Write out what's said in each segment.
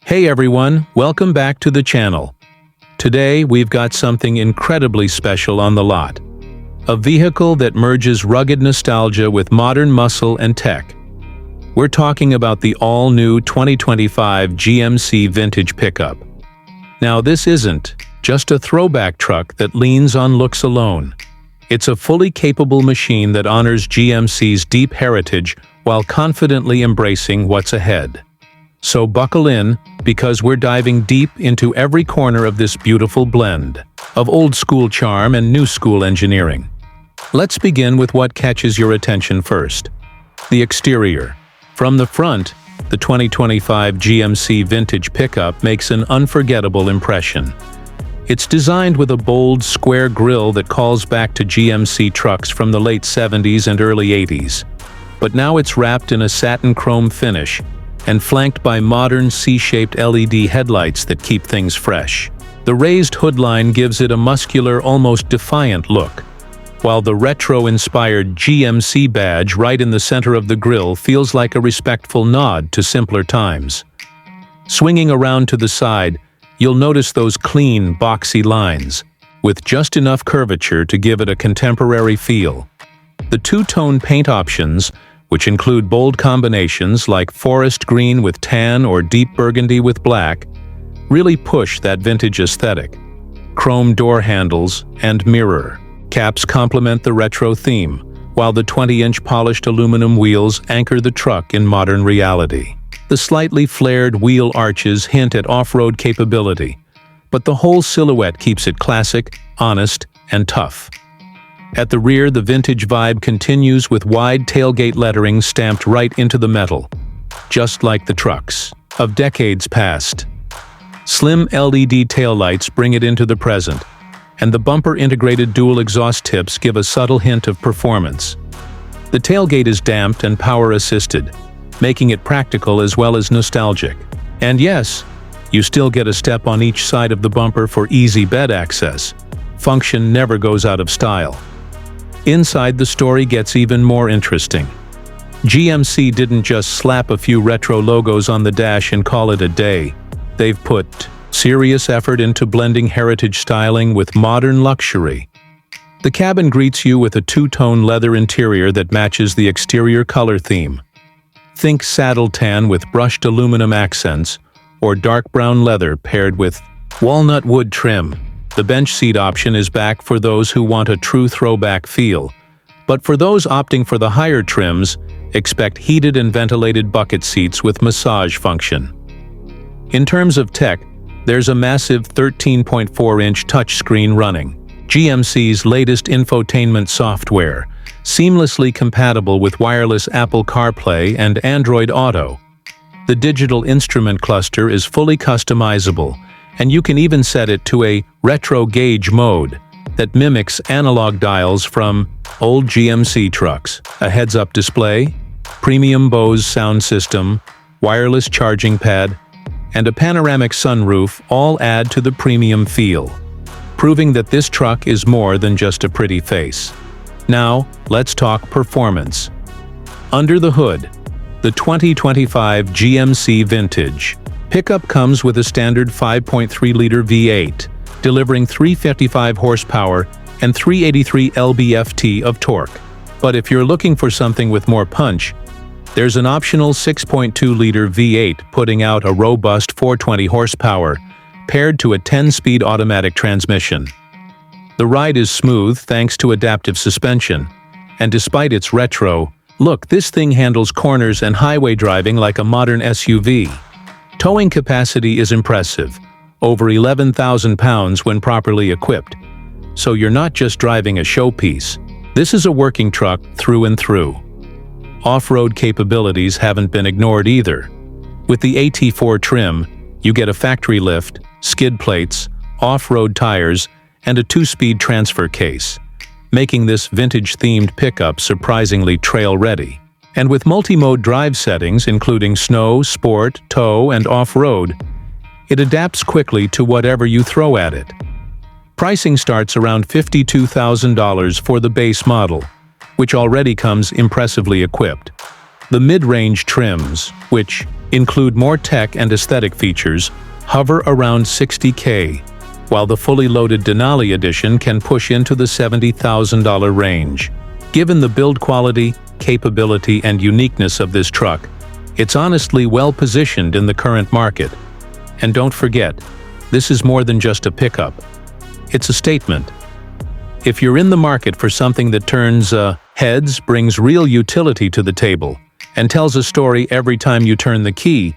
Hey everyone, welcome back to the channel. Today we've got something incredibly special on the lot. A vehicle that merges rugged nostalgia with modern muscle and tech. We're talking about the all-new 2025 GMC Vintage Pickup. Now this isn't just a throwback truck that leans on looks alone. It's a fully capable machine that honors GMC's deep heritage while confidently embracing what's ahead. So buckle in, because we're diving deep into every corner of this beautiful blend of old-school charm and new-school engineering. Let's begin with what catches your attention first. The exterior. From the front, the 2025 GMC Vintage Pickup makes an unforgettable impression. It's designed with a bold, square grille that calls back to GMC trucks from the late 70s and early 80s. But now it's wrapped in a satin chrome finish and flanked by modern C-shaped LED headlights that keep things fresh. The raised hood line gives it a muscular, almost defiant look, while the retro-inspired GMC badge right in the center of the grille feels like a respectful nod to simpler times. Swinging around to the side, you'll notice those clean, boxy lines, with just enough curvature to give it a contemporary feel. The two-tone paint options, which include bold combinations like forest green with tan or deep burgundy with black, really push that vintage aesthetic. Chrome door handles and mirror caps complement the retro theme, while the 20-inch polished aluminum wheels anchor the truck in modern reality. The slightly flared wheel arches hint at off-road capability, but the whole silhouette keeps it classic, honest, and tough. At the rear, the vintage vibe continues with wide tailgate lettering stamped right into the metal, just like the trucks of decades past. Slim LED taillights bring it into the present, and the bumper-integrated dual exhaust tips give a subtle hint of performance. The tailgate is damped and power-assisted, making it practical as well as nostalgic. And yes, you still get a step on each side of the bumper for easy bed access. Function never goes out of style. Inside, the story gets even more interesting. GMC didn't just slap a few retro logos on the dash and call it a day. They've put serious effort into blending heritage styling with modern luxury. The cabin greets you with a two-tone leather interior that matches the exterior color theme. Think saddle tan with brushed aluminum accents, or dark brown leather paired with walnut wood trim. The bench seat option is back for those who want a true throwback feel. But for those opting for the higher trims, expect heated and ventilated bucket seats with massage function. In terms of tech, there's a massive 13.4-inch touchscreen running GMC's latest infotainment software, seamlessly compatible with wireless Apple CarPlay and Android Auto. The digital instrument cluster is fully customizable, and you can even set it to a retro gauge mode that mimics analog dials from old GMC trucks. A heads-up display, premium Bose sound system, wireless charging pad, and a panoramic sunroof all add to the premium feel, proving that this truck is more than just a pretty face. Now, let's talk performance. Under the hood, the 2025 GMC Vintage Pickup comes with a standard 5.3-liter V8, delivering 355 horsepower and 383 lb-ft of torque. But if you're looking for something with more punch, there's an optional 6.2-liter V8 putting out a robust 420 horsepower, paired to a 10-speed automatic transmission. The ride is smooth thanks to adaptive suspension, and despite its retro look, this thing handles corners and highway driving like a modern SUV. Towing capacity is impressive, over 11,000 pounds when properly equipped. So you're not just driving a showpiece. This is a working truck through and through. Off-road capabilities haven't been ignored either. With the AT4 trim, you get a factory lift, skid plates, off-road tires, and a 2-speed transfer case, making this vintage-themed pickup surprisingly trail-ready. And with multi-mode drive settings including snow, sport, tow, and off-road, it adapts quickly to whatever you throw at it. Pricing starts around $52,000 for the base model, which already comes impressively equipped. The mid-range trims, which include more tech and aesthetic features, hover around $60,000, while the fully loaded Denali edition can push into the $70,000 range. Given the build quality, capability, and uniqueness of this truck, it's honestly well-positioned in the current market. And don't forget, this is more than just a pickup. It's a statement. If you're in the market for something that turns heads, brings real utility to the table, and tells a story every time you turn the key,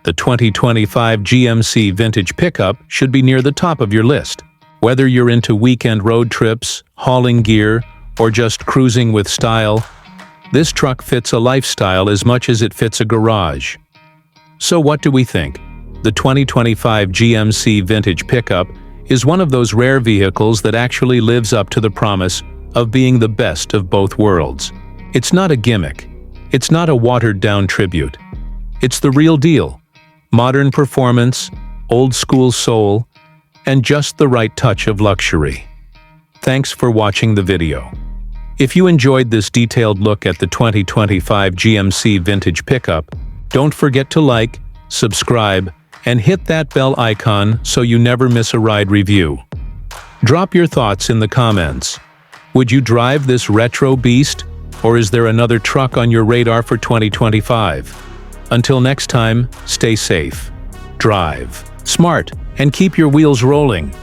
the 2025 GMC Vintage Pickup should be near the top of your list. Whether you're into weekend road trips, hauling gear, or just cruising with style, this truck fits a lifestyle as much as it fits a garage. So what do we think? The 2025 GMC Vintage Pickup is one of those rare vehicles that actually lives up to the promise of being the best of both worlds. It's not a gimmick. It's not a watered-down tribute. It's the real deal. Modern performance, old-school soul, and just the right touch of luxury. Thanks for watching the video. If you enjoyed this detailed look at the 2025 GMC Vintage Pickup, don't forget to like, subscribe, and hit that bell icon so you never miss a ride review. Drop your thoughts in the comments. Would you drive this retro beast, or is there another truck on your radar for 2025? Until next time, stay safe, drive smart, and keep your wheels rolling.